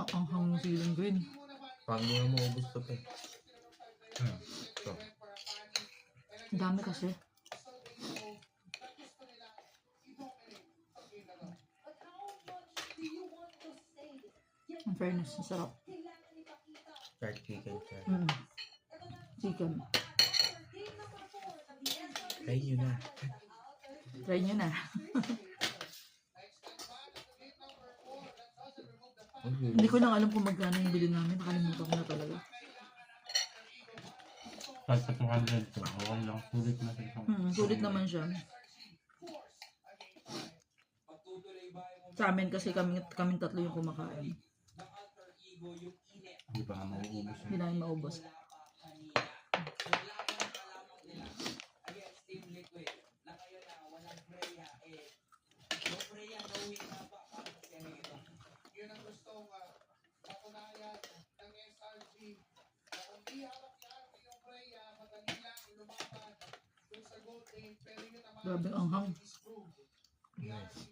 Ang hanggang siling green. Paano nga maubos to pa? Ito. Ang dami kasi. Ang fairness, ang sarap. Fried chicken siya. Chicken. Try nyo na. Try nyo na. Hindi ko lang alam kung magkano yung bilhin namin. Nakalimutan ko na talaga. Kahit sa 200 to, okay lang. Sulit na siya. Sulit naman siya. Sa amin kasi kaming tatlo yung kumakain. Hindi pa nga mauubos. Hindi namin maubos. Grabe ang hang. Nice.